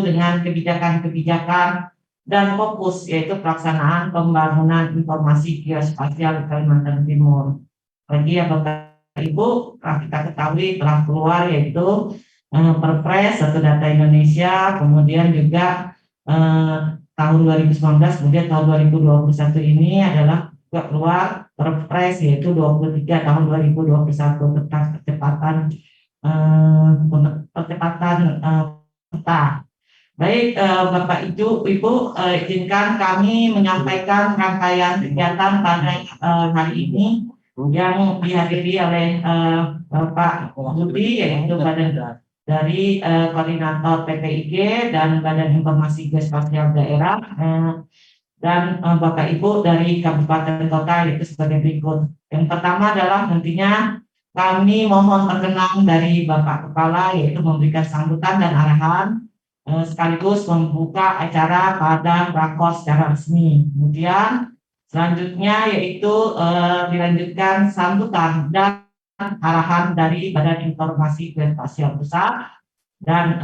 dengan kebijakan-kebijakan dan fokus yaitu pelaksanaan pembangunan informasi geospasial di Kalimantan Timur. Bagi ya Bapak Ibu, kita ketahui telah keluar yaitu Perpres atau Data Indonesia, kemudian juga tahun 2019, kemudian tahun 2021 ini adalah juga keluar Perpres yaitu 23 tahun 2021 tentang percepatan peta. Baik, Bapak Ibu, izinkan kami menyampaikan rangkaian kegiatan pada hari ini yang dihadiri oleh Bapak Budi, yaitu badan dari koordinator PPIG dan Badan Informasi Geospasial Daerah, dan Bapak Ibu dari Kabupaten Kota, yaitu sebagai berikut. Yang pertama adalah nantinya kami mohon perkenan dari Bapak Kepala, yaitu memberikan sambutan dan arahan sekaligus membuka acara pada rakor secara resmi. Kemudian selanjutnya yaitu dilanjutkan sambutan dan arahan dari Badan Informasi Geospasial Pusat, dan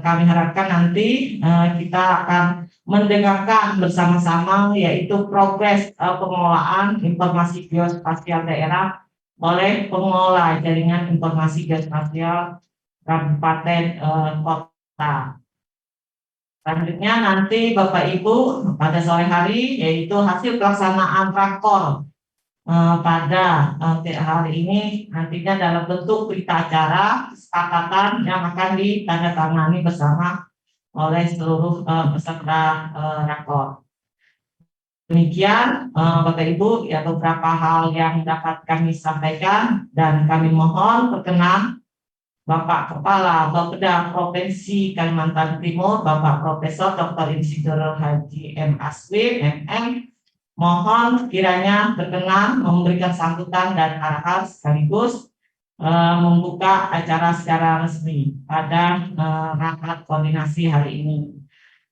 kami harapkan nanti kita akan mendengarkan bersama-sama yaitu progres pengelolaan informasi geospasial daerah oleh pengelola jaringan informasi geospasial kabupaten kota. Selanjutnya nanti Bapak Ibu pada sore hari yaitu hasil pelaksanaan rakor pada hari ini nantinya dalam bentuk berita acara kesepakatan yang akan ditandatangani bersama oleh seluruh peserta rakor. Demikian Bapak Ibu ya beberapa hal yang dapat kami sampaikan, dan kami mohon perkenan Bapak Kepala Bapeda Provinsi Kalimantan Timur, Bapak Profesor Dr. Insinyur Haji M. Aswi, MM, mohon kiranya berkenan memberikan sambutan dan arahan sekaligus membuka acara secara resmi pada rapat koordinasi hari ini.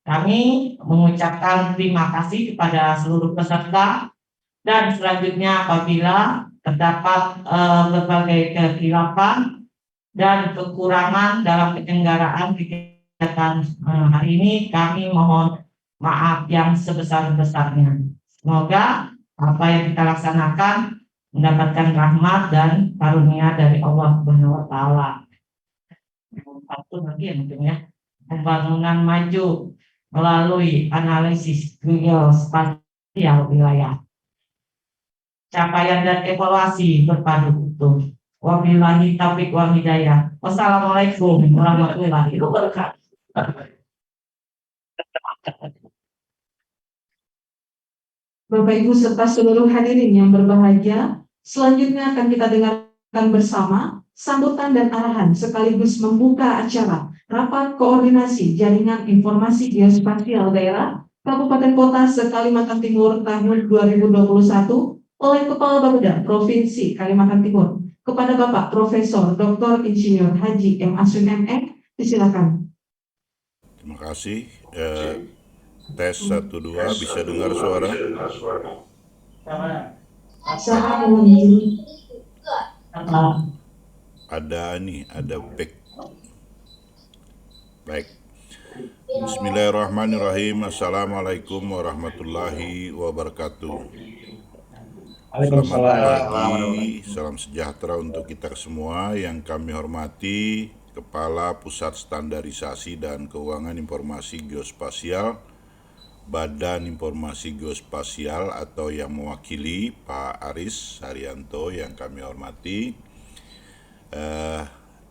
Kami mengucapkan terima kasih kepada seluruh peserta, dan selanjutnya apabila terdapat berbagai kekhilafan dan kekurangan dalam penyelenggaraan kegiatan hari ini, kami mohon maaf yang sebesar-besarnya. Semoga apa yang kita laksanakan mendapatkan rahmat dan karunia dari Allah Subhanahu wa Ta'ala. Satu lagi ya mungkin ya, pembangunan maju melalui analisis geospasial wilayah. Capaian dan evaluasi berpadu utuh. Wabillahi taufiq wal hidayah. Wassalamualaikum warahmatullahi wabarakatuh. Bapak Ibu serta seluruh hadirin yang berbahagia, selanjutnya akan kita dengarkan bersama sambutan dan arahan sekaligus membuka acara Rapat Koordinasi Jaringan Informasi Geospasial Daerah Kabupaten Kota se-Kalimantan Timur tahun 2021 oleh Kepala Bapeda Provinsi Kalimantan Timur kepada Bapak Profesor Dr. Insinyur Haji M. Aswin MM. Disilakan. Terima kasih. Tes 1 2, bisa dengar suara? Ada back. Baik. Bismillahirrahmanirrahim. Assalamualaikum warahmatullahi wabarakatuh. Selamat pagi, salam sejahtera untuk kita semua. Yang kami hormati Kepala Pusat Standarisasi dan Keuangan Informasi Geospasial Badan Informasi Geospasial atau yang mewakili Pak Aris Haryanto yang kami hormati,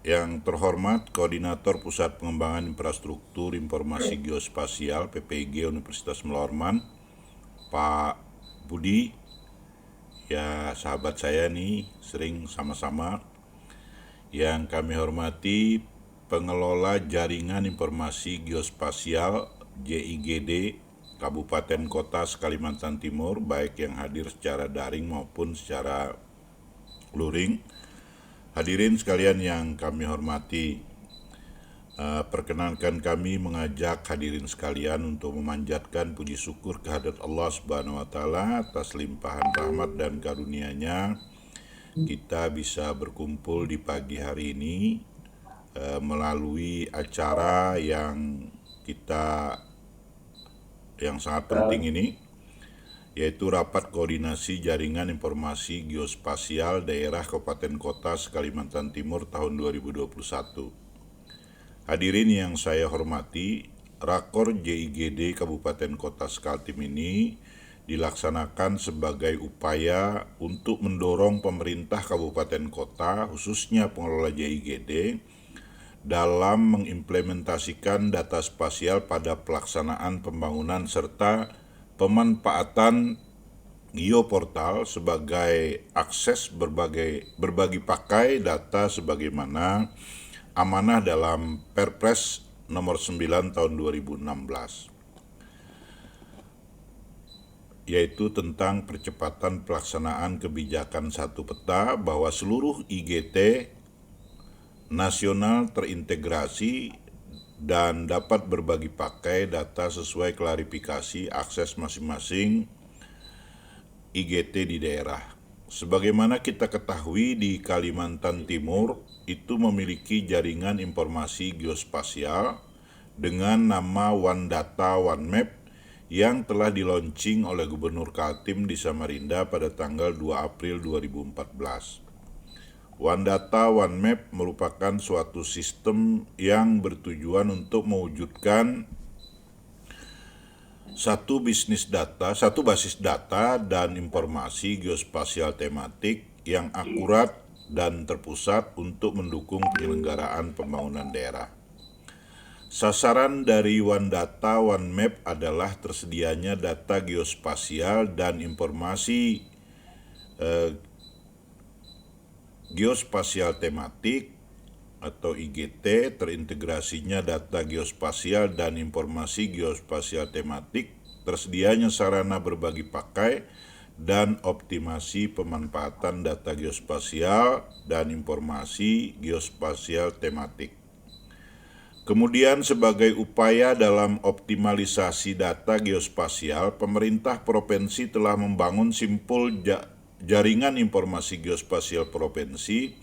yang terhormat Koordinator Pusat Pengembangan Infrastruktur Informasi Geospasial PPIG Universitas Melorman, Pak Budi, ya sahabat saya nih, sering sama-sama. Yang kami hormati Pengelola Jaringan Informasi Geospasial JIGD Kabupaten Kota Kalimantan Timur, baik yang hadir secara daring maupun secara luring. Hadirin sekalian yang kami hormati, perkenankan kami mengajak hadirin sekalian untuk memanjatkan puji syukur kehadirat Allah Subhanahu wa Ta'ala atas limpahan rahmat dan karunia-Nya. Kita bisa berkumpul di pagi hari ini melalui acara yang kita yang sangat penting ini, yaitu Rapat Koordinasi Jaringan Informasi Geospasial Daerah Kabupaten Kota Kalimantan Timur tahun 2021. Hadirin yang saya hormati, Rakor JIGD Kabupaten Kota Kaltim ini dilaksanakan sebagai upaya untuk mendorong pemerintah kabupaten kota, khususnya pengelola JIGD, dalam mengimplementasikan data spasial pada pelaksanaan pembangunan serta pemanfaatan geoportal sebagai akses berbagi pakai data sebagaimana amanah dalam Perpres nomor 9 tahun 2016, yaitu tentang percepatan pelaksanaan kebijakan satu peta bahwa seluruh IGT nasional terintegrasi dan dapat berbagi pakai data sesuai klarifikasi akses masing-masing IGT di daerah. Sebagaimana kita ketahui, di Kalimantan Timur itu memiliki jaringan informasi geospasial dengan nama One Data One Map yang telah dilaunching oleh Gubernur Kaltim di Samarinda pada tanggal 2 April 2014. One Data One Map merupakan suatu sistem yang bertujuan untuk mewujudkan satu basis data dan informasi geospasial tematik yang akurat dan terpusat untuk mendukung penyelenggaraan pembangunan daerah. Sasaran dari One Data One Map adalah tersedianya data geospasial dan informasi geospasial tematik atau IGT, terintegrasinya data geospasial dan informasi geospasial tematik, tersedianya sarana berbagi pakai dan optimasi pemanfaatan data geospasial dan informasi geospasial tematik. Kemudian sebagai upaya dalam optimalisasi data geospasial, pemerintah provinsi telah membangun simpul jaringan informasi geospasial provinsi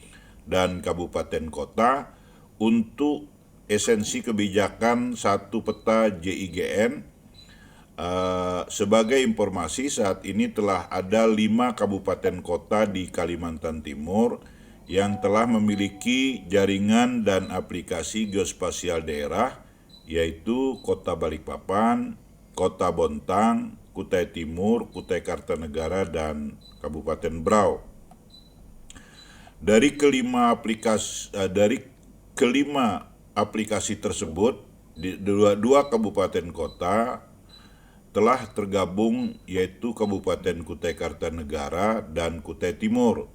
dan kabupaten kota untuk esensi kebijakan satu peta JIGN. Sebagai informasi, saat ini telah ada 5 kabupaten kota di Kalimantan Timur yang telah memiliki jaringan dan aplikasi geospasial daerah, yaitu Kota Balikpapan, Kota Bontang, Kutai Timur, Kutai Kartanegara, dan Kabupaten Berau. Dari kelima aplikasi tersebut, dua kabupaten kota telah tergabung, yaitu Kabupaten Kutai Kartanegara dan Kutai Timur.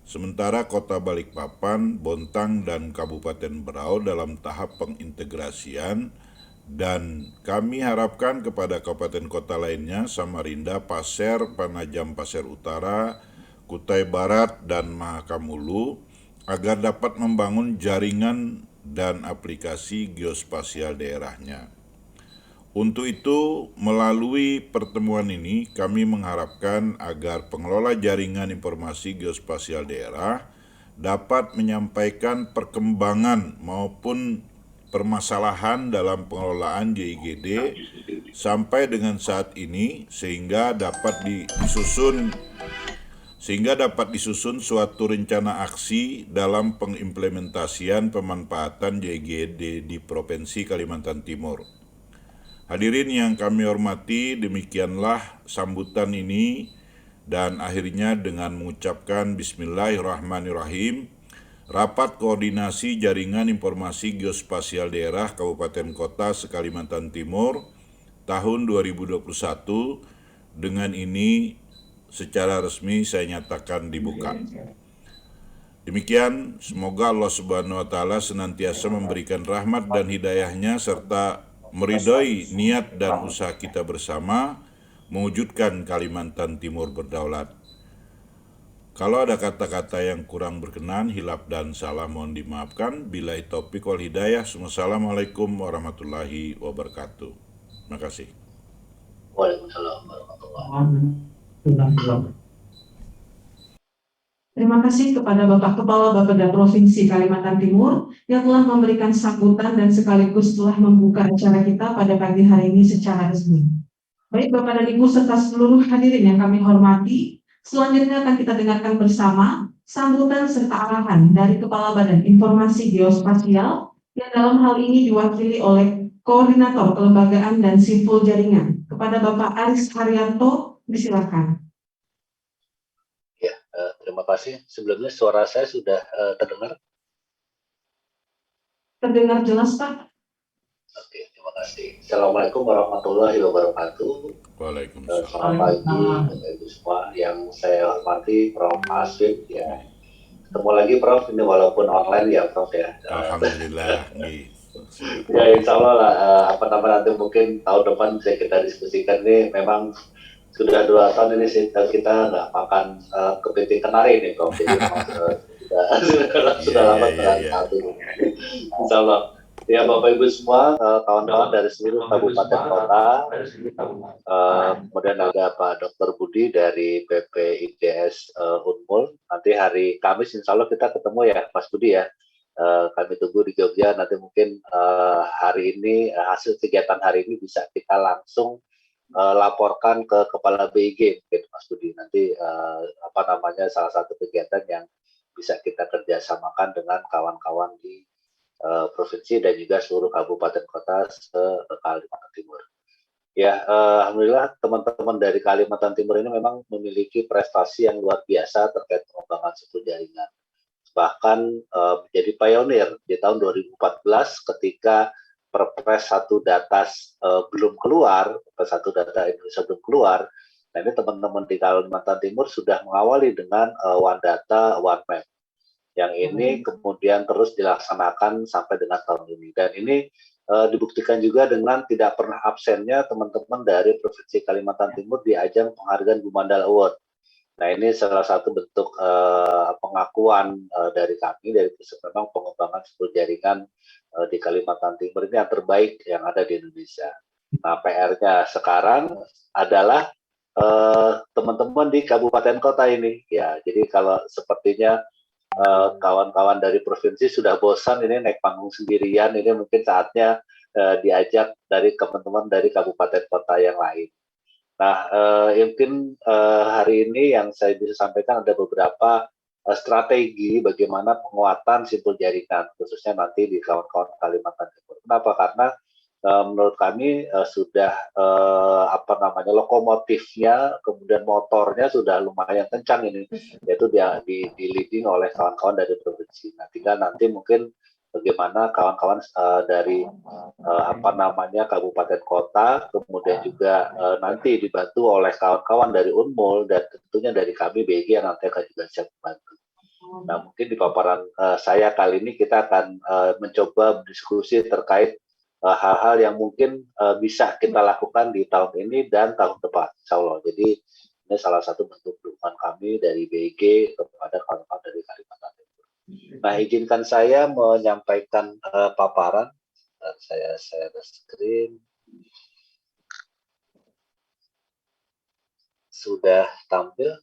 Sementara Kota Balikpapan, Bontang, dan Kabupaten Berau dalam tahap pengintegrasian, dan kami harapkan kepada kabupaten kota lainnya, Samarinda, Pasir, Penajam Pasir Utara, Kutai Barat, dan Mahakamulu, agar dapat membangun jaringan dan aplikasi geospasial daerahnya. Untuk itu, melalui pertemuan ini, kami mengharapkan agar pengelola jaringan informasi geospasial daerah dapat menyampaikan perkembangan maupun permasalahan dalam pengelolaan JIGD sampai dengan saat ini, sehingga dapat disusun suatu rencana aksi dalam pengimplementasian pemanfaatan JIGD di Provinsi Kalimantan Timur. Hadirin yang kami hormati, demikianlah sambutan ini, dan akhirnya dengan mengucapkan Bismillahirrahmanirrahim, Rapat Koordinasi Jaringan Informasi Geospasial Daerah Kabupaten Kota Kalimantan Timur tahun 2021 dengan ini secara resmi saya nyatakan dibuka. Demikian, semoga Allah Subhanahu wa Ta'ala senantiasa memberikan rahmat dan hidayahnya serta meridhoi niat dan usaha kita bersama mewujudkan Kalimantan Timur berdaulat. Kalau ada kata-kata yang kurang berkenan, hilaf dan salah mohon dimaafkan. Billahi taufiq wal hidayah. Wassalamualaikum warahmatullahi wabarakatuh. Terima kasih. Waalaikumsalam warahmatullahi wabarakatuh. Terima kasih kepada Bapak Kepala Bapeda Provinsi Kalimantan Timur yang telah memberikan sambutan dan sekaligus telah membuka acara kita pada pagi hari ini secara resmi. Baik Bapak dan Ibu serta seluruh hadirin yang kami hormati, selanjutnya akan kita dengarkan bersama sambutan serta arahan dari Kepala Badan Informasi Geospasial yang dalam hal ini diwakili oleh Koordinator Kelembagaan dan Simpul Jaringan. Kepada Bapak Aris Haryanto, disilakan. Ya, terima kasih. Sebelumnya suara saya sudah terdengar? Terdengar jelas Pak? Oke, terima kasih. Assalamualaikum warahmatullahi wabarakatuh. Waalaikumsalam. Selamat pagi, Bapak Ibu semua. Yang saya hormati Prof. Aswin. Ya, ketemu lagi Prof. Ini walaupun online ya Prof ya. Alhamdulillah. Ya, insya Allah lah. Nanti mungkin tahun depan bisa kita diskusikan ini. Memang sudah 2 tahun ini kita nggak makan kepiting kenari ini Prof. Jadi sudah lama terlalu. Insya Allah. Ya Bapak Ibu semua, kawan-kawan dari seluruh kabupaten kota, kemudian ada Pak Dr. Budi dari PPIDS Unmul. Nanti hari Kamis insya Allah kita ketemu ya Mas Budi ya. Kami tunggu di Jogja, nanti mungkin hari ini, hasil kegiatan hari ini bisa kita langsung laporkan ke Kepala BIG, mungkin Mas Budi. Nanti salah satu kegiatan yang bisa kita kerjasamakan dengan kawan-kawan di provinsi dan juga seluruh kabupaten kota se-Kalimantan Timur. Ya, alhamdulillah teman-teman dari Kalimantan Timur ini memang memiliki prestasi yang luar biasa terkait pengembangan simpul jaringan. Bahkan menjadi pionir di tahun 2014 ketika Perpres 1 Data belum keluar, Perpres 1 Data Indonesia belum keluar. Nah, ini teman-teman di Kalimantan Timur sudah mengawali dengan One Data, One Map. Yang ini kemudian terus dilaksanakan sampai dengan tahun ini. Dan ini dibuktikan juga dengan tidak pernah absennya teman-teman dari Provinsi Kalimantan Timur di ajang penghargaan Gumandal Award. Nah, ini salah satu bentuk pengakuan dari kami, dari memang pengembangan simpul jaringan di Kalimantan Timur ini yang terbaik yang ada di Indonesia. Nah, PR-nya sekarang adalah teman-teman di kabupaten kota ini. Ya, jadi kalau sepertinya kawan-kawan dari provinsi sudah bosan ini naik panggung sendirian, ini mungkin saatnya diajak dari teman-teman dari kabupaten kota yang lain. Nah, mungkin hari ini yang saya bisa sampaikan ada beberapa strategi bagaimana penguatan simpul jaringan, khususnya nanti di kawan-kawan Kalimantan Timur. Kenapa? Karena menurut kami sudah lokomotifnya, kemudian motornya sudah lumayan kencang ini, yaitu di leading oleh kawan-kawan dari provinsi. Nah, tinggal nanti mungkin bagaimana kawan-kawan dari kabupaten kota, kemudian juga nanti dibantu oleh kawan-kawan dari Unmul dan tentunya dari kami BG yang nanti akan juga siap membantu. Nah, mungkin di paparan saya kali ini kita akan mencoba berdiskusi terkait hal-hal yang mungkin bisa kita lakukan di tahun ini dan tahun depan, insya Allah. Jadi ini salah satu bentuk dukungan kami dari BIG kepada kawan-kawan dari Kalimantan Timur. Nah, izinkan saya menyampaikan paparan. Saya share screen. Sudah tampil?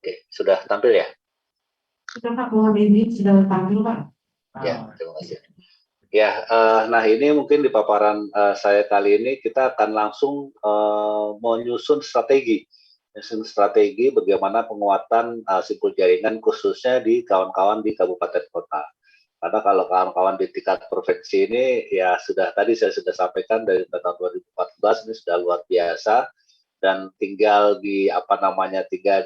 Oke, sudah tampil ya? Sudah Pak, mohon ini sudah tampil Pak. Ya, terima kasih. Ya, nah ini mungkin di paparan saya kali ini kita akan langsung menyusun strategi bagaimana penguatan simpul jaringan khususnya di kawan-kawan di kabupaten kota. Karena kalau kawan-kawan di tingkat provinsi ini ya sudah tadi saya sudah sampaikan dari tahun 2014 ini sudah luar biasa dan tinggal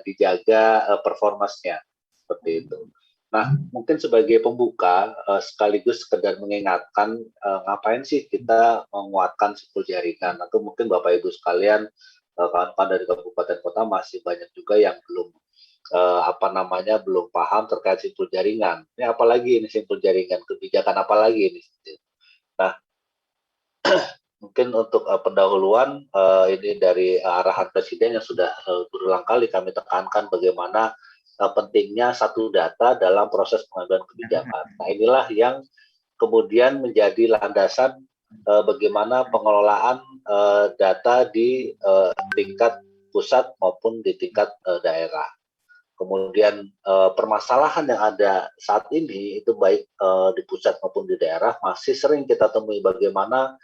dijaga performanya seperti itu. Nah, mungkin sebagai pembuka sekaligus sekedar mengingatkan ngapain sih kita menguatkan simpul jaringan, atau mungkin Bapak Ibu sekalian kawan-kawan dari kabupaten kota masih banyak juga yang belum belum paham terkait simpul jaringan. Ini apalagi ini simpul jaringan, kebijakan apalagi ini. Nah, mungkin untuk pendahuluan ini dari arahan Presiden yang sudah berulang kali kami tekankan bagaimana pentingnya satu data dalam proses pengambilan kebijakan. Nah, inilah yang kemudian menjadi landasan bagaimana pengelolaan data di tingkat pusat maupun di tingkat daerah. Kemudian permasalahan yang ada saat ini itu baik di pusat maupun di daerah masih sering kita temui bagaimana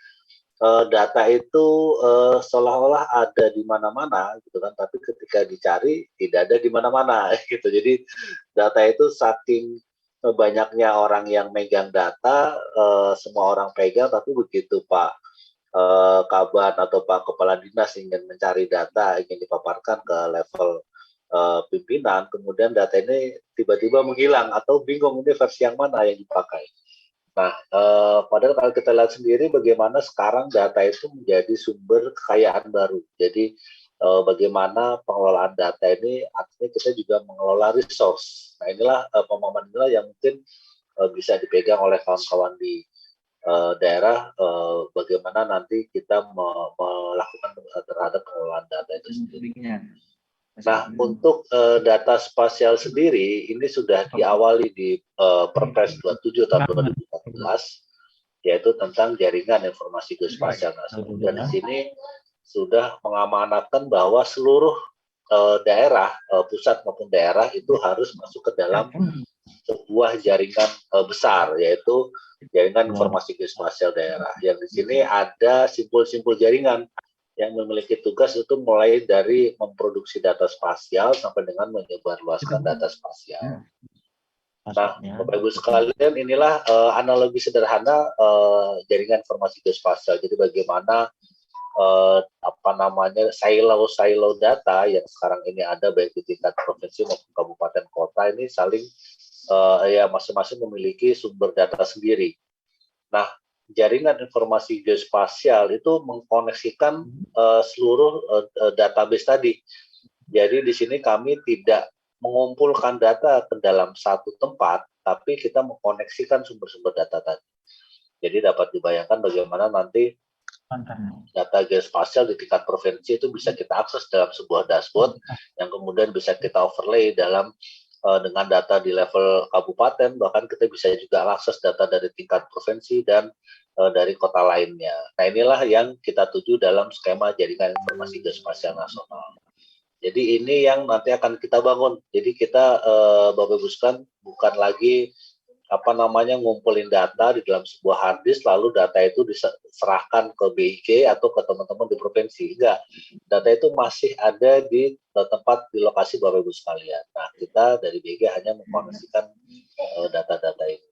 data itu seolah-olah ada di mana-mana gitu kan, tapi ketika dicari tidak ada di mana-mana gitu. Jadi data itu saking banyaknya orang yang megang data, semua orang pegang, tapi begitu Pak Kaban atau Pak Kepala Dinas ingin mencari data, ingin dipaparkan ke level pimpinan, kemudian data ini tiba-tiba menghilang atau bingung ini versi yang mana yang dipakai. Nah, padahal kalau kita lihat sendiri bagaimana sekarang data itu menjadi sumber kekayaan baru. Jadi bagaimana pengelolaan data ini artinya kita juga mengelola resource. Nah, inilah pemahaman inilah yang mungkin bisa dipegang oleh kawan-kawan di daerah, bagaimana nanti kita melakukan terhadap pengelolaan data itu sendiri. Nah, untuk data spasial sendiri ini sudah diawali di Perpres 27 tahun 2014, yaitu tentang jaringan informasi geospasial nasional. Dan di sini sudah mengamanatkan bahwa seluruh daerah, pusat maupun daerah itu harus masuk ke dalam sebuah jaringan besar, yaitu jaringan informasi geospasial daerah. Yang di sini ada simpul-simpul jaringan yang memiliki tugas itu mulai dari memproduksi data spasial sampai dengan menyebarluaskan data spasial. Nah, Bapak Ibu sekalian, inilah analogi sederhana jaringan informasi geospasial. Jadi bagaimana silo data yang sekarang ini ada baik di tingkat provinsi maupun kabupaten kota ini saling masing-masing memiliki sumber data sendiri. Nah, jaringan informasi geospasial itu mengkoneksikan seluruh database tadi. Jadi di sini kami tidak mengumpulkan data ke dalam satu tempat, tapi kita mengkoneksikan sumber-sumber data tadi. Jadi dapat dibayangkan bagaimana nanti data geospasial di tingkat provinsi itu bisa kita akses dalam sebuah dashboard yang kemudian bisa kita overlay dalam dengan data di level kabupaten, bahkan kita bisa juga akses data dari tingkat provinsi dan dari kota lainnya. Nah, inilah yang kita tuju dalam skema jaringan informasi geospasial nasional. Jadi ini yang nanti akan kita bangun. Jadi kita Bapak Ibu sekalian bukan lagi ngumpulin data di dalam sebuah hard disk lalu data itu diserahkan ke BIG atau ke teman-teman di provinsi. Enggak. Data itu masih ada di tempat di lokasi Bapak Ibu sekalian. Nah, kita dari BIG hanya mengkoneksikan data-data ini.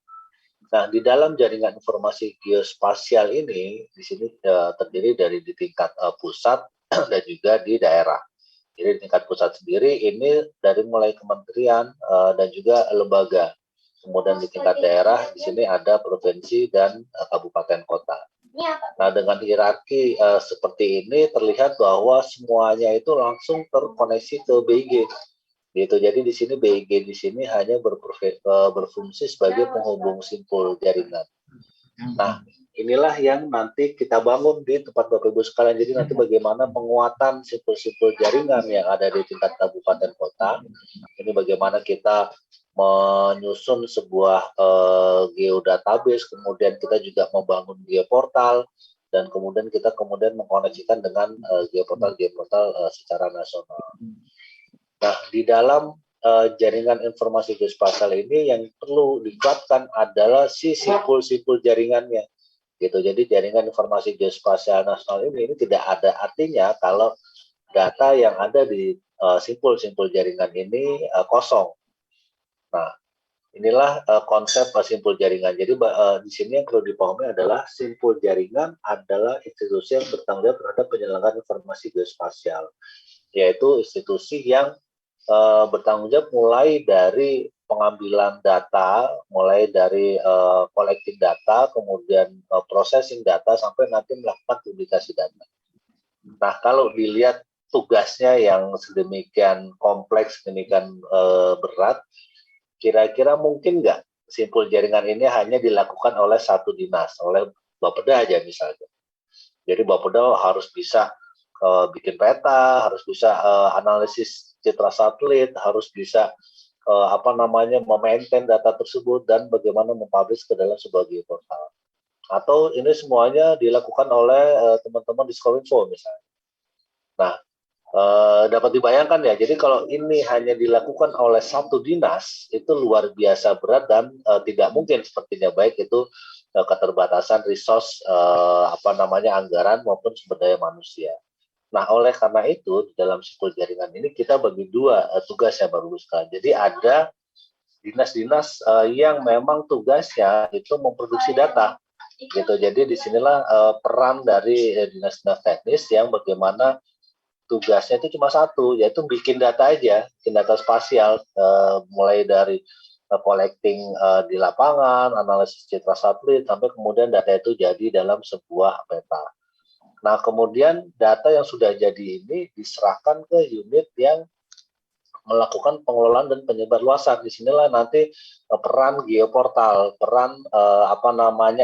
Nah, di dalam jaringan informasi geospasial ini di sini terdiri dari di tingkat pusat dan juga di daerah. Jadi di tingkat pusat sendiri ini dari mulai kementerian dan juga lembaga. Kemudian di tingkat daerah, di sini ada provinsi dan kabupaten kota. Nah, dengan hierarki seperti ini terlihat bahwa semuanya itu langsung terkoneksi ke BIG. Gitu. Jadi di sini BIG di sini hanya berfungsi sebagai penghubung simpul jaringan. Nah, inilah yang nanti kita bangun di tempat Bapak Ibu sekalian. Jadi nanti bagaimana penguatan simpul-simpul jaringan yang ada di tingkat kabupaten kota. Ini bagaimana kita menyusun sebuah geodatabase, kemudian kita juga membangun geoportal, dan kemudian kita mengkoneksikan dengan geoportal secara nasional. Nah, di dalam jaringan informasi geospasial ini yang perlu dikuatkan adalah si simpul-simpul jaringannya. Gitu. Jadi jaringan informasi geospasial nasional ini tidak ada artinya kalau data yang ada di simpul-simpul jaringan ini kosong. Nah, inilah konsep simpul jaringan. Jadi di sini yang perlu dipahami adalah simpul jaringan adalah institusi yang bertanggung jawab terhadap penyelenggaraan informasi geospasial, yaitu institusi yang bertanggung jawab mulai dari pengambilan data, mulai dari collecting data, kemudian processing data, sampai nanti melakukan publikasi data. Nah, kalau dilihat tugasnya yang sedemikian kompleks, sedemikian berat, kira-kira mungkin nggak simpul jaringan ini hanya dilakukan oleh satu dinas, oleh Bapeda aja misalnya. Jadi Bapeda harus bisa bikin peta, harus bisa analisis citra satelit, harus bisa memaintain data tersebut dan bagaimana mempublish ke dalam sebuah geoportal. atau ini semuanya dilakukan oleh teman-teman di Diskominfo misalnya. Nah, dapat dibayangkan ya, jadi kalau ini hanya dilakukan oleh satu dinas, itu luar biasa berat dan tidak mungkin sepertinya, baik itu keterbatasan resource anggaran maupun sumber daya manusia. Nah, oleh karena itu di dalam simpul jaringan ini kita bagi dua tugas ya Bapak Ibu sekalian. Jadi ada dinas-dinas yang memang tugasnya itu memproduksi data gitu. Jadi disinilah peran dari dinas-dinas teknis yang bagaimana tugasnya itu cuma satu, yaitu bikin data aja, bikin data spasial, mulai dari collecting di lapangan, analisis citra satelit, sampai kemudian data itu jadi dalam sebuah peta. Nah, kemudian data yang sudah jadi ini diserahkan ke unit yang melakukan pengelolaan dan penyebarluasan. Disinilah nanti peran geoportal, peran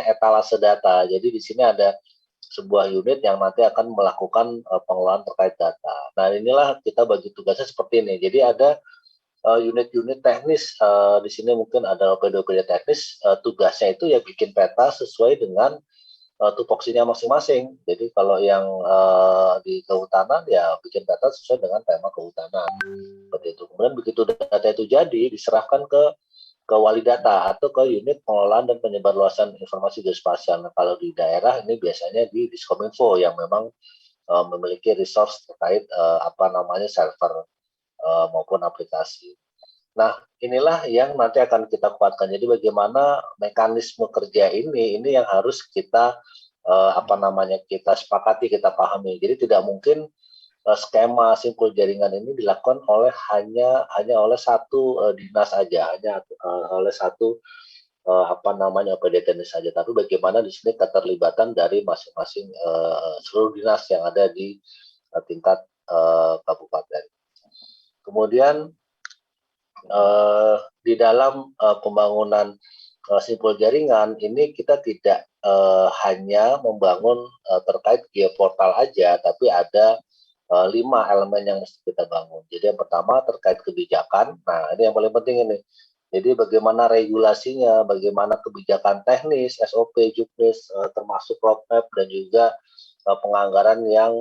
etalase data. Jadi di sini ada sebuah unit yang nanti akan melakukan pengelolaan terkait data. Nah, inilah kita bagi tugasnya seperti ini. Jadi ada unit-unit teknis, di sini mungkin ada OPD-OPD teknis, tugasnya itu ya bikin peta sesuai dengan tupoksinya masing-masing. Jadi kalau yang di kehutanan ya bikin peta sesuai dengan tema kehutanan. Seperti itu. Kemudian begitu data itu jadi diserahkan ke wali data atau ke unit pengelolaan dan penyebarluasan informasi geospasial. Nah, kalau di daerah ini biasanya di Diskominfo yang memang memiliki resource terkait server maupun aplikasi. Nah, inilah yang nanti akan kita kuatkan. Jadi bagaimana mekanisme kerja ini yang harus kita kita sepakati, kita pahami. Jadi tidak mungkin skema simpul jaringan ini dilakukan hanya oleh satu dinas saja, hanya oleh satu OPD teknis saja, tapi bagaimana di sini keterlibatan dari masing-masing seluruh dinas yang ada di tingkat kabupaten. Kemudian di dalam pembangunan simpul jaringan ini kita tidak hanya membangun terkait geoportal aja, tapi ada 5 elemen yang mesti kita bangun. Jadi yang pertama terkait kebijakan. Nah, ini yang paling penting ini. Jadi bagaimana regulasinya, bagaimana kebijakan teknis, SOP, juknis, termasuk roadmap dan juga penganggaran yang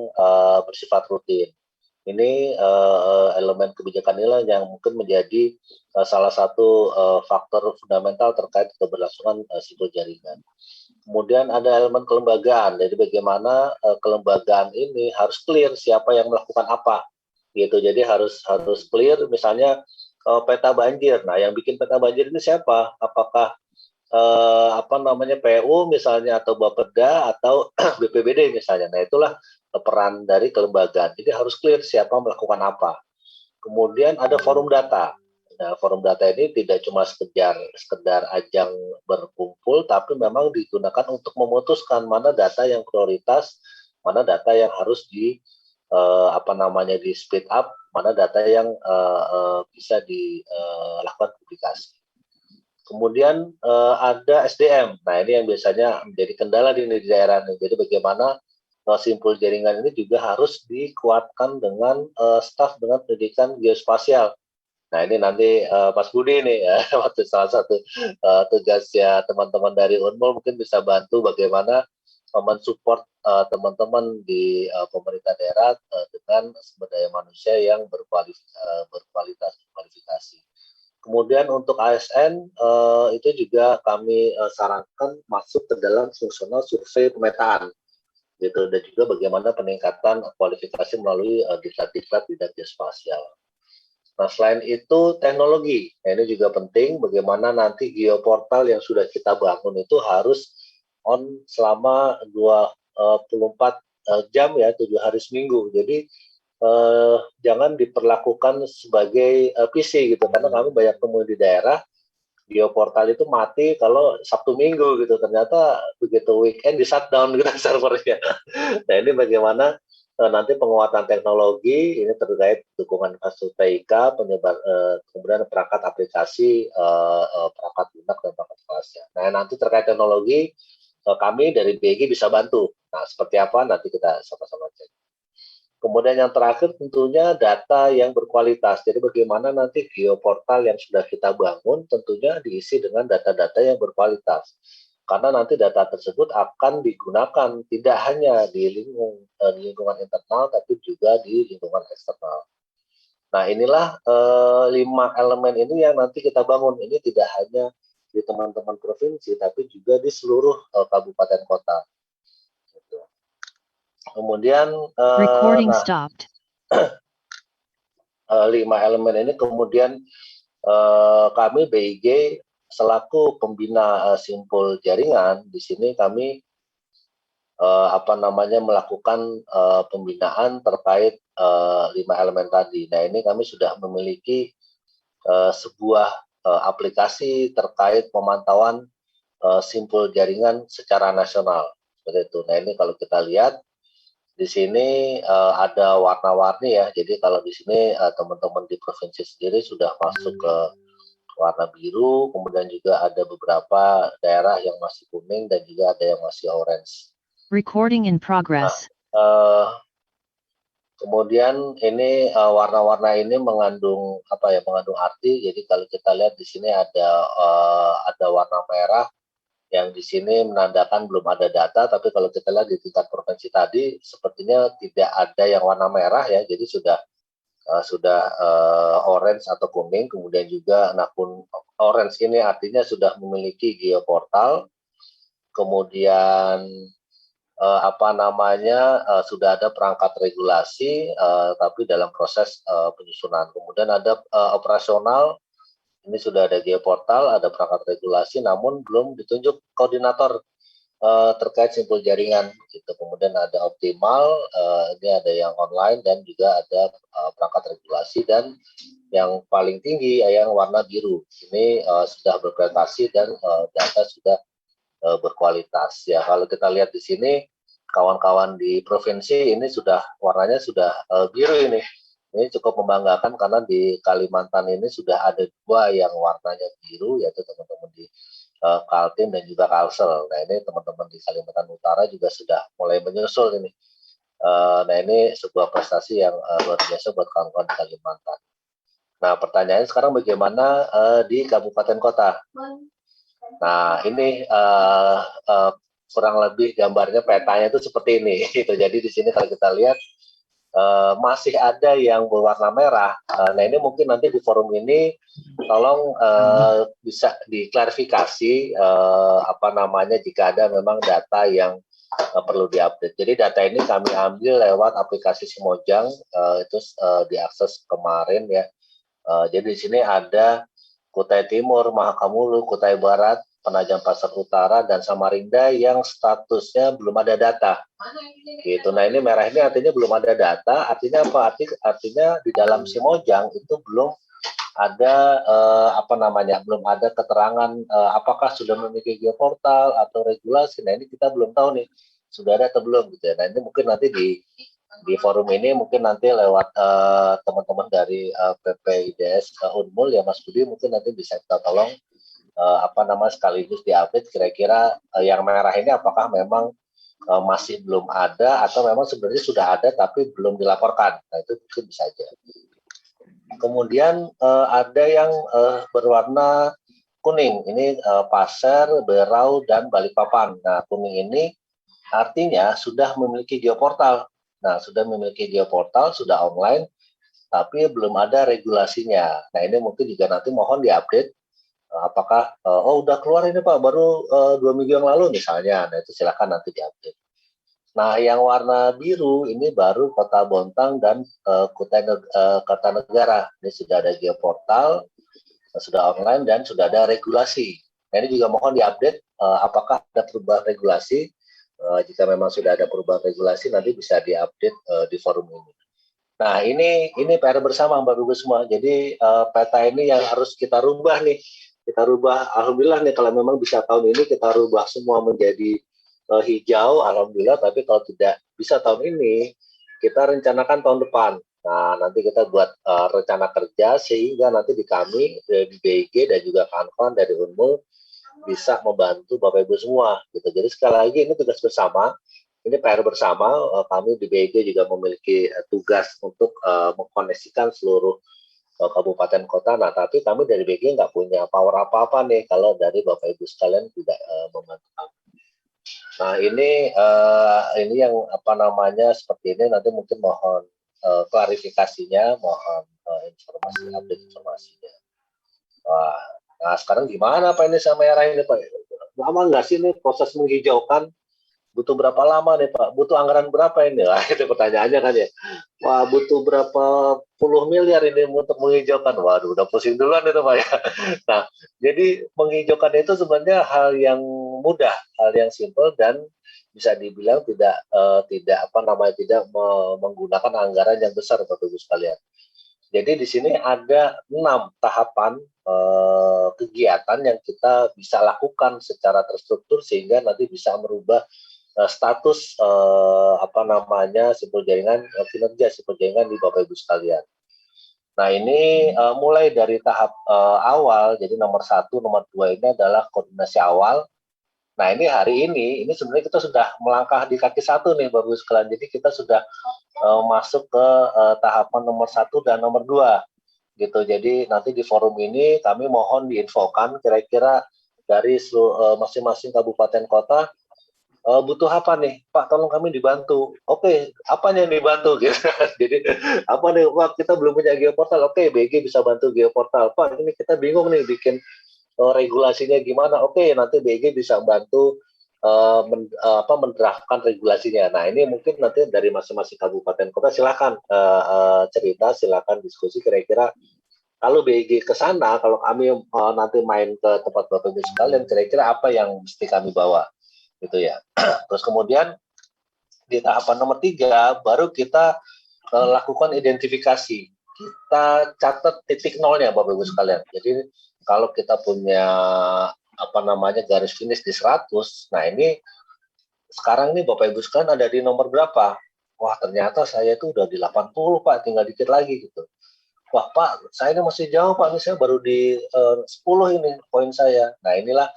bersifat rutin. Ini elemen kebijakan inilah yang mungkin menjadi salah satu faktor fundamental terkait keberlangsungan simpul jaringan. Kemudian ada elemen kelembagaan, jadi bagaimana kelembagaan ini harus clear siapa yang melakukan apa, gitu. Jadi harus clear, misalnya peta banjir. Nah, yang bikin peta banjir ini siapa? Apakah PU misalnya atau Bapeda atau BPBD misalnya. Nah, itulah peran dari kelembagaan. Jadi harus clear siapa melakukan apa. Kemudian ada forum data. Nah, forum data ini tidak cuma sekedar ajang berkumpul, tapi memang digunakan untuk memutuskan mana data yang prioritas, mana data yang harus di speed up, mana data yang bisa dilakukan publikasi. Kemudian ada SDM. Nah, ini yang biasanya menjadi kendala di daerah ini. Jadi bagaimana simpul jaringan ini juga harus dikuatkan dengan staf dengan pendidikan geospasial. Nah, ini nanti Mas Budi nih ya, waktu salah satu tugasnya teman-teman dari Unmul mungkin bisa bantu bagaimana mensupport teman-teman di pemerintah daerah dengan sumber daya manusia yang berkualitas, kualifikasi. Kemudian untuk ASN itu juga kami sarankan masuk ke dalam fungsional survei pemetaan, gitu, dan juga bagaimana peningkatan kualifikasi melalui diklat-diklat bidang geospasial. Nah, selain itu teknologi, nah, ini juga penting bagaimana nanti geoportal yang sudah kita bangun itu harus on selama 24 jam ya, 7 hari seminggu. Jadi jangan diperlakukan sebagai PC gitu, karena kami banyak temui di daerah geoportal itu mati kalau Sabtu Minggu gitu, ternyata begitu weekend di shutdown gitu servernya. Nah, ini bagaimana nanti penguatan teknologi ini terkait dukungan infrastruktur TIK, kemudian perangkat aplikasi, perangkat lunak dan perangkat kelasnya. Nah, nanti terkait teknologi kami dari BG bisa bantu. Nah, seperti apa nanti kita sama-sama cek. Kemudian yang terakhir tentunya data yang berkualitas. Jadi bagaimana nanti geoportal yang sudah kita bangun tentunya diisi dengan data-data yang berkualitas. karena nanti data tersebut akan digunakan tidak hanya di lingkungan internal, tapi juga di lingkungan eksternal. Nah, inilah 5 elemen ini yang nanti kita bangun. Ini tidak hanya di teman-teman provinsi, tapi juga di seluruh kabupaten kota. Gitu. Kemudian, Recording nah, stopped. 5 elemen ini kemudian kami BIG selaku pembina simpul jaringan, di sini kami melakukan pembinaan terkait 5 elemen tadi. Nah, ini kami sudah memiliki sebuah aplikasi terkait pemantauan simpul jaringan secara nasional. Seperti itu. Nah, ini kalau kita lihat di sini ada warna-warni ya. Jadi kalau di sini teman-teman di provinsi sendiri sudah masuk ke warna biru, kemudian juga ada beberapa daerah yang masih kuning dan juga ada yang masih orange. Recording in progress. Kemudian ini warna-warna ini mengandung mengandung arti. Jadi kalau kita lihat di sini ada warna merah yang di sini menandakan belum ada data, tapi kalau kita lihat di tingkat provinsi tadi sepertinya tidak ada yang warna merah ya. Jadi sudah orange atau kuning, kemudian juga orange ini artinya sudah memiliki geoportal, kemudian sudah ada perangkat regulasi, tapi dalam proses penyusunan. Kemudian ada operasional, ini sudah ada geoportal, ada perangkat regulasi, namun belum ditunjuk koordinator terkait simpul jaringan. Gitu. Kemudian ada optimal, ini ada yang online dan juga ada perangkat regulasi, dan yang paling tinggi yang warna biru. Ini sudah berprestasi dan data sudah berkualitas. Ya, kalau kita lihat di sini, kawan-kawan di provinsi ini sudah warnanya sudah biru ini. Ini cukup membanggakan karena di Kalimantan ini sudah ada 2 yang warnanya biru, yaitu teman-teman di Kaltim dan juga Kalsel. Nah, ini teman-teman di Kalimantan Utara juga sudah mulai menyusul ini. Nah, ini sebuah prestasi yang luar biasa buat kawan-kawan di Kalimantan. Nah, pertanyaannya sekarang bagaimana di kabupaten kota? Nah, ini kurang lebih gambarnya petanya itu seperti ini. Gitu. Jadi di sini kalau kita lihat masih ada yang berwarna merah. Nah, ini mungkin nanti di forum ini tolong bisa diklarifikasi jika ada memang data yang perlu diupdate. Jadi data ini kami ambil lewat aplikasi Simojang, itu diakses kemarin ya. Jadi di sini ada Kutai Timur, Mahakamulu, Kutai Barat, Penajam Pasar Utara, dan Samarinda yang statusnya belum ada data. Gitu. Nah, ini merah ini artinya belum ada data. Artinya apa? Artinya di dalam Simojang itu belum ada belum ada keterangan apakah sudah memiliki geoportal atau regulasi. Nah, ini kita belum tahu nih sudah ada atau belum gitu ya. Nah, ini mungkin nanti di forum ini mungkin nanti lewat teman-teman dari PPIDS Unmul ya Mas Budi, mungkin nanti bisa kita tolong sekaligus diupdate kira-kira yang merah ini apakah memang masih belum ada atau memang sebenarnya sudah ada tapi belum dilaporkan. Nah, itu mungkin bisa aja. Kemudian ada yang berwarna kuning, ini Pasir, Berau, dan Balikpapan. Nah, kuning ini artinya sudah memiliki geoportal. Nah, sudah memiliki geoportal, sudah online, tapi belum ada regulasinya. Nah, ini mungkin juga nanti mohon diupdate. Apakah, udah keluar ini Pak, baru 2 minggu yang lalu misalnya. Nah, itu silakan nanti diupdate. Nah, yang warna biru ini baru Kota Bontang dan Kertanegara. Ini sudah ada geoportal, sudah online, dan sudah ada regulasi. Nah, ini juga mohon diupdate apakah ada perubahan regulasi. Jika memang sudah ada perubahan regulasi, nanti bisa diupdate di forum ini. Nah, ini PR bersama Mbak Ibu semua. Jadi peta ini yang harus kita rubah nih. Kita rubah, alhamdulillah nih kalau memang bisa tahun ini kita rubah semua menjadi hijau, alhamdulillah. Tapi kalau tidak bisa tahun ini, kita rencanakan tahun depan. Nah, nanti kita buat rencana kerja sehingga nanti di kami, di BIG dan juga kawan-kawan dari Unmul bisa membantu Bapak Ibu semua gitu. Jadi sekali lagi ini tugas bersama, ini PR bersama. Kami di BIG juga memiliki tugas untuk mengkoneksikan seluruh kabupaten kota. Nah, tapi kami dari BG nggak punya power apa-apa nih kalau dari Bapak Ibu sekalian tidak membantu kami. Nah, ini yang apa namanya seperti ini, nanti mungkin mohon klarifikasinya, mohon update informasinya. Wah, nah sekarang gimana Pak ini sama merah ini Pak? Lama nggak sih ini proses menghijaukan? Butuh berapa lama nih Pak? Butuh anggaran berapa ini? Nah, itu pertanyaannya kan ya. Wah, butuh berapa puluh miliar ini untuk menghijaukan? Waduh, udah pusing duluan itu Pak ya. Nah, jadi menghijaukan itu sebenarnya hal yang mudah, hal yang simpel dan bisa dibilang tidak menggunakan anggaran yang besar Bapak Ibu sekalian. Jadi di sini ada 6 tahapan kegiatan yang kita bisa lakukan secara terstruktur sehingga nanti bisa merubah status simpul jaringan kinerja simpul jaringan di Bapak Ibu sekalian. Nah ini mulai dari tahap awal, jadi nomor 1, nomor 2 ini adalah koordinasi awal. Nah ini hari ini sebenarnya kita sudah melangkah di kaki 1 nih Bapak Ibu sekalian. Jadi kita sudah masuk ke tahapan nomor 1 dan nomor 2 gitu. Jadi nanti di forum ini kami mohon diinfokan kira-kira dari masing-masing kabupaten kota butuh apa nih Pak, tolong kami dibantu. Oke, apanya yang dibantu gitu. Jadi apa nih Pak, kita belum punya geoportal. Oke, BG bisa bantu geoportal. Pak, ini kita bingung nih bikin regulasinya gimana. Oke, nanti BG bisa bantu menerapkan regulasinya. Nah, ini mungkin nanti dari masing-masing kabupaten kota silakan cerita, silakan diskusi kira-kira kalau BG ke sana, kalau kami nanti main ke tempat Bapak Ibu sekalian, kira-kira apa yang mesti kami bawa gitu ya. Terus kemudian di tahapan nomor 3 baru kita lakukan identifikasi. Kita catat titik nolnya Bapak Ibu sekalian. Jadi kalau kita punya garis finish di 100, nah ini sekarang ini Bapak Ibu sekalian ada di nomor berapa? Wah, ternyata saya itu udah di 80 Pak, tinggal dikit lagi gitu. Wah Pak, saya ini masih jauh Pak, ini saya baru di 10 ini poin saya. Nah inilah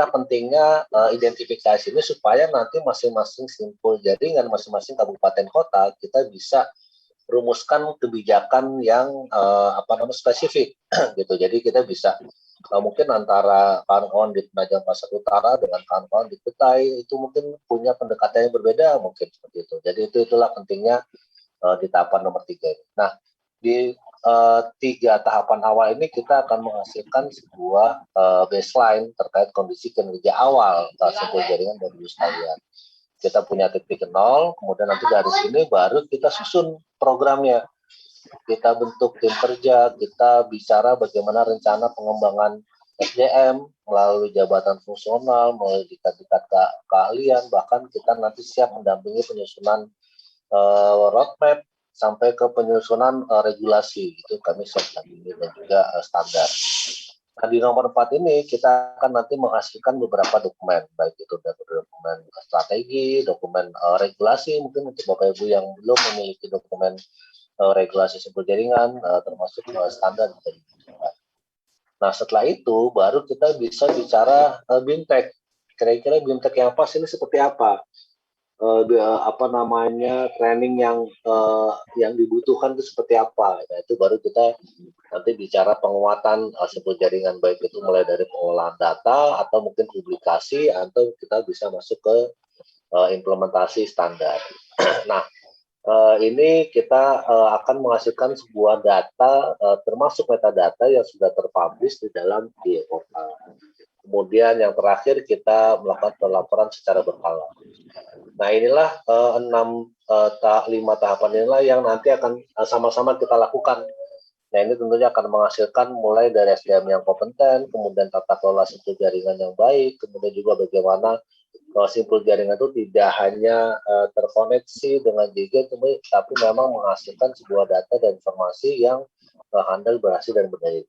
pentingnya identifikasi ini supaya nanti masing-masing simpul jaringan, masing-masing kabupaten kota kita bisa rumuskan kebijakan yang spesifik gitu. Jadi kita bisa mungkin antara kawan-kawan di Penajam Pasar Utara dengan kawan-kawan di Kutai itu mungkin punya pendekatan yang berbeda mungkin seperti itu. Jadi itulah pentingnya di tahapan nomor 3 ini. Nah di 3 tahapan awal ini kita akan menghasilkan sebuah baseline terkait kondisi kinerja awal simpul jaringan dari sekalian. Kita punya titik 0, kemudian nanti dari sini baru kita susun programnya. Kita bentuk tim kerja, kita bicara bagaimana rencana pengembangan SDM melalui jabatan fungsional, melalui tingkat-tingkat keahlian, bahkan kita nanti siap mendampingi penyusunan roadmap sampai ke penyusunan regulasi itu kami siap dampingi dan juga standar. Nah, di nomor 4 ini kita akan nanti menghasilkan beberapa dokumen, baik itu dokumen strategi, dokumen regulasi, mungkin untuk Bapak Ibu yang belum memiliki dokumen regulasi simpul jaringan, termasuk standar. Nah, setelah itu baru kita bisa bicara BIMTEK. Kira-kira BIMTEK yang pas ini seperti apa? Training yang dibutuhkan itu seperti apa. Nah, itu baru kita nanti bicara penguatan simpul jaringan, baik itu mulai dari pengolahan data atau mungkin publikasi atau kita bisa masuk ke implementasi standar. Nah, ini kita akan menghasilkan sebuah data termasuk metadata yang sudah terpublish di dalam geoportal. Kemudian yang terakhir kita melakukan pelaporan secara berkala. Nah inilah 5 tahapan inilah yang nanti akan sama-sama kita lakukan. Nah ini tentunya akan menghasilkan mulai dari SDM yang kompeten, kemudian tata kelola simpul jaringan yang baik, kemudian juga bagaimana simpul jaringan itu tidak hanya terkoneksi dengan JG, tapi memang menghasilkan sebuah data dan informasi yang handal, berhasil, dan berdaya.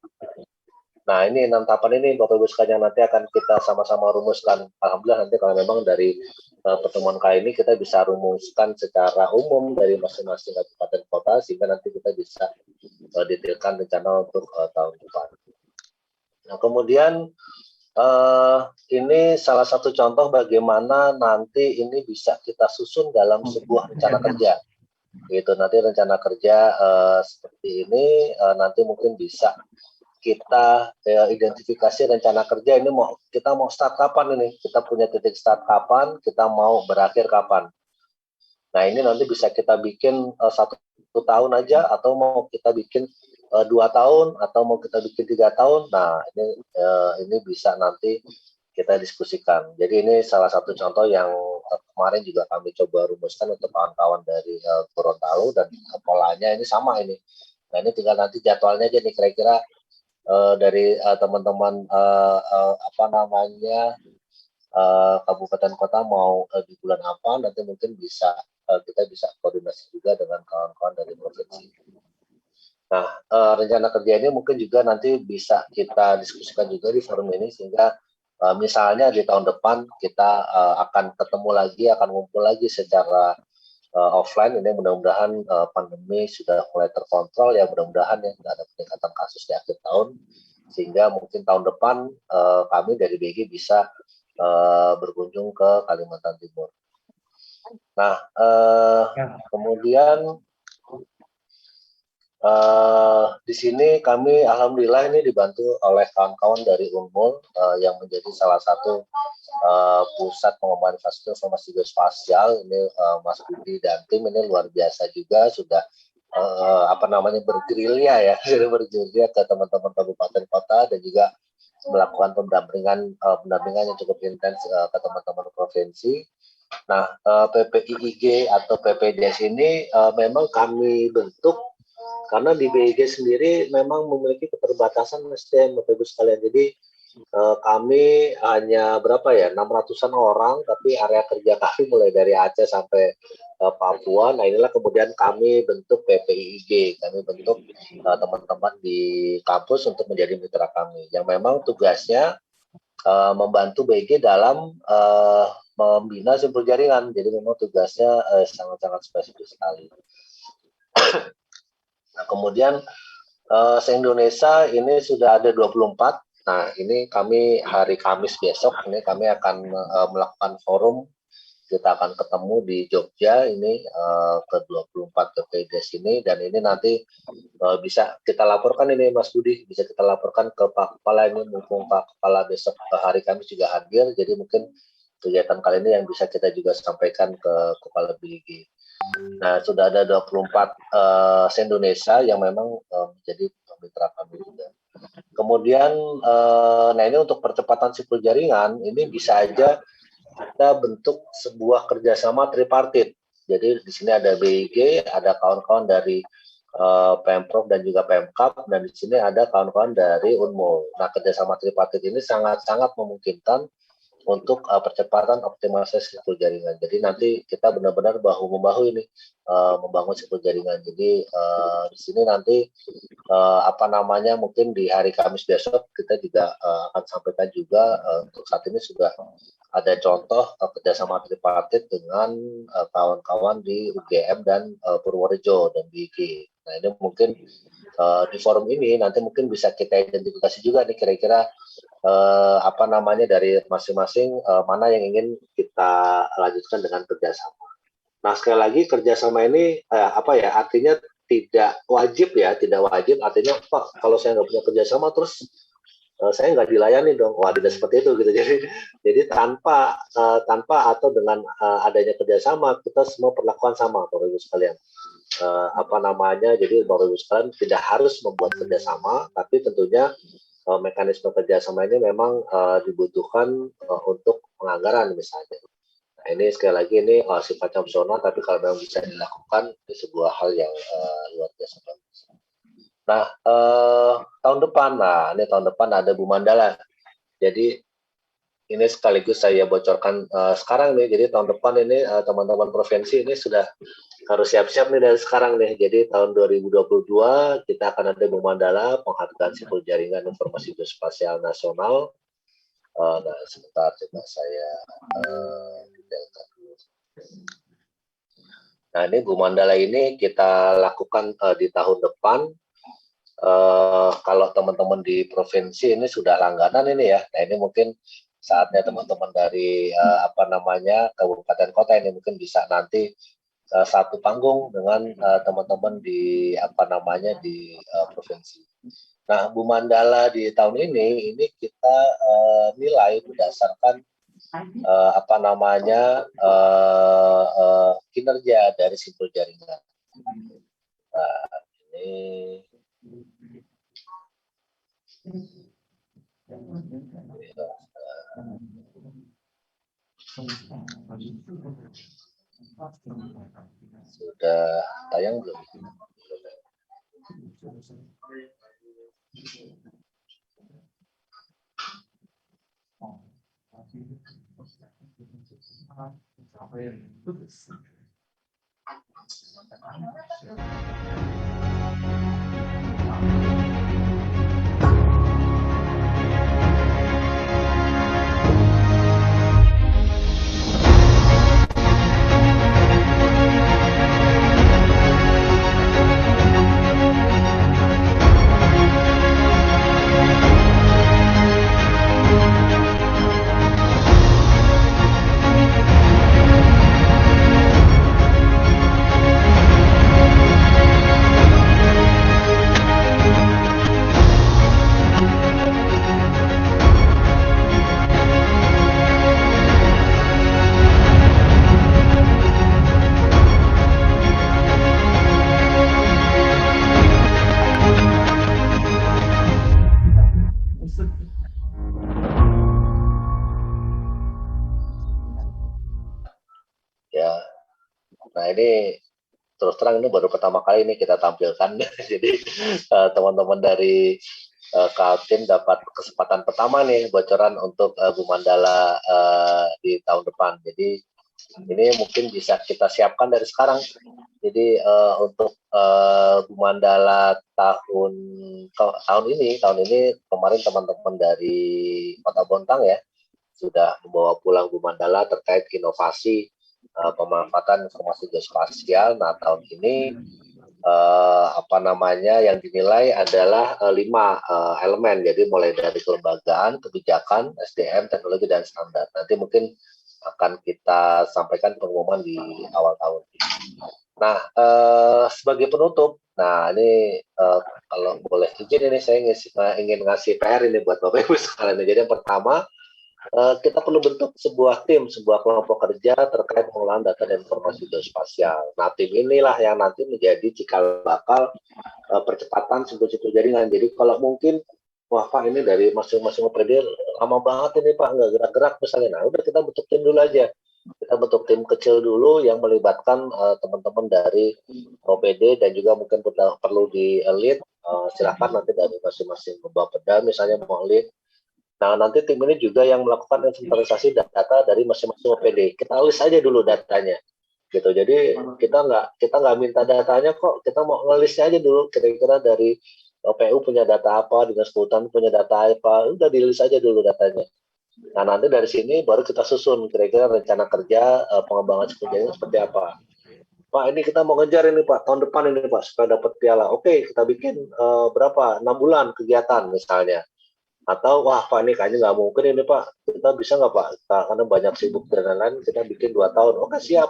Nah ini 6 tahapan ini Bapak Ibu sekalian nanti akan kita sama-sama rumuskan. Alhamdulillah nanti kalau memang dari pertemuan kali ini kita bisa rumuskan secara umum dari masing-masing kabupaten kota sehingga nanti kita bisa detailkan rencana untuk tahun depan. Nah kemudian ini salah satu contoh bagaimana nanti ini bisa kita susun dalam sebuah rencana kerja. Itu nanti rencana kerja seperti ini nanti mungkin bisa kita identifikasi rencana kerja ini kita mau start kapan ini, kita punya titik start kapan, kita mau berakhir kapan. Nah ini nanti bisa kita bikin 1 tahun aja, atau mau kita bikin 2 tahun, atau mau kita bikin 3 tahun. Nah ini bisa nanti kita diskusikan. Jadi ini salah satu contoh yang kemarin juga kami coba rumuskan untuk kawan-kawan dari Gorontalo, dan polanya ini sama ini. Nah ini tinggal nanti jadwalnya aja nih, kira-kira dari teman-teman apa namanya kabupaten kota mau di bulan apa, nanti mungkin bisa kita bisa koordinasi juga dengan kawan-kawan dari provinsi. Nah, rencana kerja ini mungkin juga nanti bisa kita diskusikan juga di forum ini, sehingga misalnya di tahun depan kita akan ketemu lagi, akan ngumpul lagi secara offline. Ini mudah-mudahan pandemi sudah mulai terkontrol ya, mudah-mudahan ya tidak ada peningkatan kasus di akhir tahun, sehingga mungkin tahun depan kami dari BG bisa berkunjung ke Kalimantan Timur. Nah, kemudian di sini kami alhamdulillah ini dibantu oleh kawan-kawan dari Unmul yang menjadi salah satu pusat pengembangan infrastruktur informasi geospasial. Ini Mas Budi dan tim ini luar biasa juga, sudah apa namanya bergerilya ya, bergerilya ke teman-teman kabupaten kota, dan juga melakukan pendampingan yang cukup intens ke teman-teman provinsi. Nah, PPIIG atau PPDS ini memang kami bentuk karena di BIG sendiri memang memiliki keterbatasan SDM, Bapak Ibu sekalian. Jadi kami hanya berapa ya, 600-an orang, tapi area kerja kami mulai dari Aceh sampai Papua. Nah inilah kemudian kami bentuk PPIIG, kami bentuk teman-teman di kampus untuk menjadi mitra kami, yang memang tugasnya membantu BIG dalam membina simpul jaringan. Jadi memang tugasnya sangat-sangat spesifik sekali. Nah, kemudian se-Indonesia ini sudah ada 24. Nah, ini kami hari Kamis besok ini kami akan melakukan forum. Kita akan ketemu di Jogja ini ke 24 PPDS ini, dan ini nanti bisa kita laporkan ini Mas Budi, bisa kita laporkan ke Pak Kepala ini, mumpung Pak Kepala besok hari Kamis juga hadir. Jadi mungkin kegiatan kali ini yang bisa kita juga sampaikan ke Kepala BIG. Nah, sudah ada 24 se-Indonesia yang memang menjadi mitra kami juga. Kemudian, nah ini untuk percepatan simpul jaringan, ini bisa aja kita bentuk sebuah kerjasama tripartit. Jadi di sini ada BIG, ada kawan-kawan dari Pemprov dan juga Pemkab, dan di sini ada kawan-kawan dari Unmul. Nah, kerjasama tripartit ini sangat-sangat memungkinkan untuk percepatan optimalisasi simpul jaringan. Jadi nanti kita benar-benar bahu-membahu ini membangun simpul jaringan. Jadi di sini nanti apa namanya, mungkin di hari Kamis besok kita juga akan sampaikan juga untuk saat ini sudah ada contoh kerjasama tripartit dengan kawan-kawan di UGM dan Purworejo dan BIG. Nah ini mungkin di forum ini nanti mungkin bisa kita identifikasi juga nih kira-kira apa namanya dari masing-masing mana yang ingin kita lanjutkan dengan kerjasama. Nah sekali lagi kerjasama ini apa ya, artinya tidak wajib ya, tidak wajib. Artinya Pak kalau saya nggak punya kerjasama terus saya nggak dilayani dong. Wah tidak seperti itu gitu. Jadi tanpa atau dengan adanya kerjasama kita semua perlakuan sama Bapak Ibu sekalian. Apa namanya, jadi Bapak Ibu sekalian tidak harus membuat kerjasama, tapi tentunya mekanisme kerjasama ini memang dibutuhkan untuk penganggaran misalnya. Nah ini sekali lagi ini sifatnya opsional, tapi kalau memang bisa dilakukan itu sebuah hal yang luar biasa. Nah tahun depan ada Bu Mandala. Jadi ini sekaligus saya bocorkan sekarang nih. Jadi tahun depan ini teman-teman provinsi ini sudah harus siap-siap nih dari sekarang nih. Jadi tahun 2022 kita akan ada Bu Mandala, penghargaan simpul jaringan informasi geospasial nasional. Nah sebentar coba saya detailkan dulu. Nah ini Bu Mandala ini kita lakukan di tahun depan. Kalau teman-teman di provinsi ini sudah langganan ini ya. Nah ini mungkin saatnya teman-teman dari apa namanya kabupaten kota ini mungkin bisa nanti satu panggung dengan teman-teman di di provinsi. Nah, Bu Mandala di tahun ini kita nilai berdasarkan kinerja dari simpul jaringan. Nah, ini sudah tayang belum? Ya, nah ini terus terang ini baru pertama kali ini kita tampilkan. Jadi teman-teman dari Kaltim dapat kesempatan pertama nih bocoran untuk Bu Mandala di tahun depan. Jadi ini mungkin bisa kita siapkan dari sekarang. Jadi untuk Bu Mandala tahun ini kemarin teman-teman dari Kota Bontang ya sudah membawa pulang Bu Mandala terkait inovasi pemanfaatan informasi geospasial. Nah, tahun ini yang dinilai adalah 5 elemen. Jadi mulai dari kelembagaan, kebijakan, SDM, teknologi, dan standar. Nanti mungkin akan kita sampaikan pengumuman di awal tahun. Nah, sebagai penutup, nah ini kalau boleh izin ini saya ingin ngasih PR ini buat Bapak Ibu sekalian. Jadi yang pertama, kita perlu bentuk sebuah tim, sebuah kelompok kerja terkait pengolahan data dan informasi geospasial. Nah, tim inilah yang nanti menjadi cikal bakal percepatan simpul-simpul jaringan. Jadi kalau mungkin, wah Pak ini dari masing-masing OPD lama banget ini Pak, nggak gerak-gerak misalnya. Nah, udah kita bentuk tim dulu aja. Kita bentuk tim kecil dulu yang melibatkan teman-teman dari OPD dan juga mungkin perlu di lead. Silakan nanti dari masing-masing Bapeda misalnya mau lead. Nah, nanti tim ini juga yang melakukan inventarisasi data dari masing-masing OPD. Kita list aja dulu datanya, gitu. Jadi kita nggak minta datanya kok, kita mau ngelisnya aja dulu. Kira-kira dari PU punya data apa, dinas kehutanan punya data apa, udah di list aja dulu datanya. Nah, nanti dari sini baru kita susun kira-kira rencana kerja pengembangan sebagainya seperti apa. Pak, ini kita mau ngejar ini Pak, tahun depan ini Pak, supaya dapat piala. Oke, kita bikin berapa? 6 bulan kegiatan misalnya. Atau wah Pak ini kayaknya nggak mungkin ini Pak, kita bisa nggak Pak, karena banyak sibuk dan lain-lain, kita bikin 2 tahun. Oke siap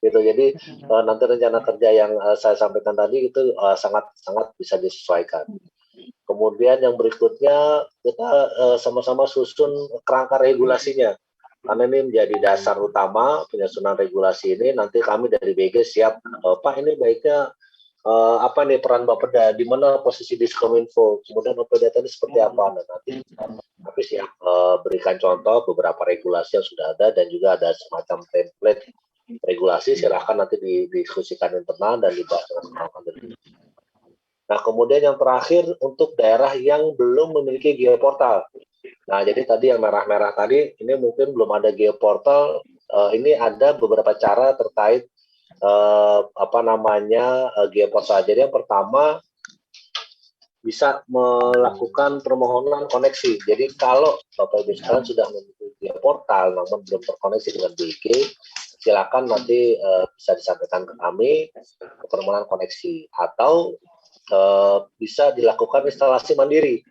gitu. Jadi nanti rencana kerja yang saya sampaikan tadi itu sangat bisa disesuaikan. Kemudian yang berikutnya kita sama-sama susun kerangka regulasinya, karena ini menjadi dasar utama penyusunan regulasi ini. Nanti kami dari BG siap Pak ini baiknya apa nih peran Bapeda, di mana posisi Diskominfo, kemudian OPD ini seperti apa. Nah, nanti tapi siap berikan contoh beberapa regulasi yang sudah ada dan juga ada semacam template regulasi, silahkan nanti didiskusikan internal dan dibahas dengan teman-teman. Nah, kemudian yang terakhir untuk daerah yang belum memiliki geoportal. Nah, jadi tadi yang merah-merah tadi, ini mungkin belum ada geoportal, ini ada beberapa cara terkait geoportal. Jadi yang pertama bisa melakukan permohonan koneksi. Jadi kalau Bapak Ibu sekalian sudah memiliki geoportal namun belum terkoneksi dengan BG, silakan nanti bisa disampaikan ke kami permohonan koneksi, atau bisa dilakukan instalasi mandiri.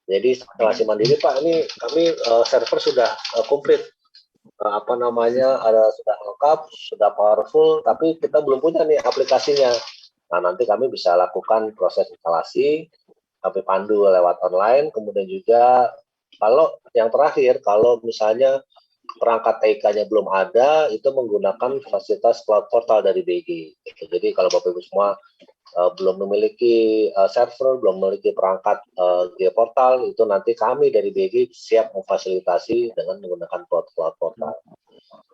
Jadi instalasi mandiri Pak, ini kami server sudah komplit. sudah lengkap, sudah powerful, tapi kita belum punya nih aplikasinya. Nah, nanti kami bisa lakukan proses instalasi, kami pandu lewat online, kemudian juga kalau yang terakhir, kalau misalnya perangkat TIK-nya belum ada, itu menggunakan fasilitas cloud portal dari BG. Jadi kalau Bapak Ibu semua belum memiliki server, belum memiliki perangkat geoportal, itu nanti kami dari BG siap memfasilitasi dengan menggunakan cloud portal.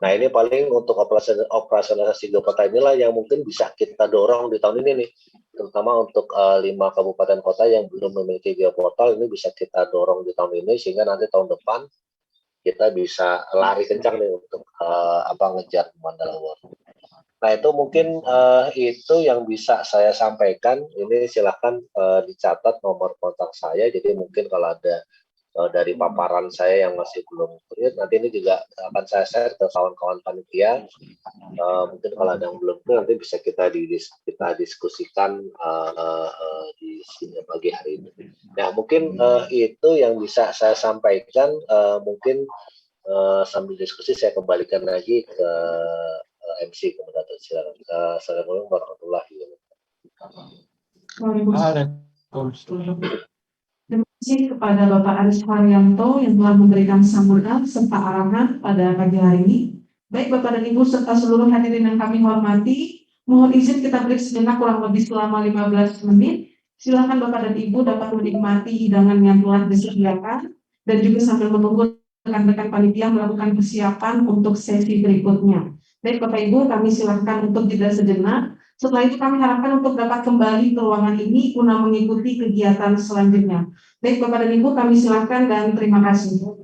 Nah, ini paling untuk operasionalisasi geoportal inilah yang mungkin bisa kita dorong di tahun ini nih, terutama untuk 5 kabupaten kota yang belum memiliki geoportal, ini bisa kita dorong di tahun ini sehingga nanti tahun depan kita bisa lari kencang nih untuk ngejar Mandala Award. Nah, itu mungkin itu yang bisa saya sampaikan. Ini silahkan dicatat nomor kontak saya. Jadi mungkin kalau ada dari paparan saya yang masih belum clear, nanti ini juga akan saya share ke kawan-kawan panitia. Mungkin kalau ada yang belum clear, nanti bisa kita diskusikan di sini pagi hari ini. Nah, mungkin itu yang bisa saya sampaikan. Mungkin sambil diskusi saya kembalikan lagi ke MC kemudian silakan. Assalamualaikum warahmatullahi wabarakatuh. Terima kasih kepada Bapak Aris Haryanto yang telah memberikan sambutan serta arahan pada pagi hari ini. Baik Bapak dan Ibu serta seluruh hadirin yang kami hormati, mohon izin kita break sejenak kurang lebih selama 15 menit. Silakan Bapak dan Ibu dapat menikmati hidangan yang telah disediakan dan juga sambil menunggu rekan-rekan panitia melakukan persiapan untuk sesi berikutnya. Baik Bapak Ibu, kami silakan untuk jeda sejenak. Setelah itu kami harapkan untuk dapat kembali ke ruangan ini guna mengikuti kegiatan selanjutnya. Baik Bapak dan Ibu, kami silakan dan terima kasih.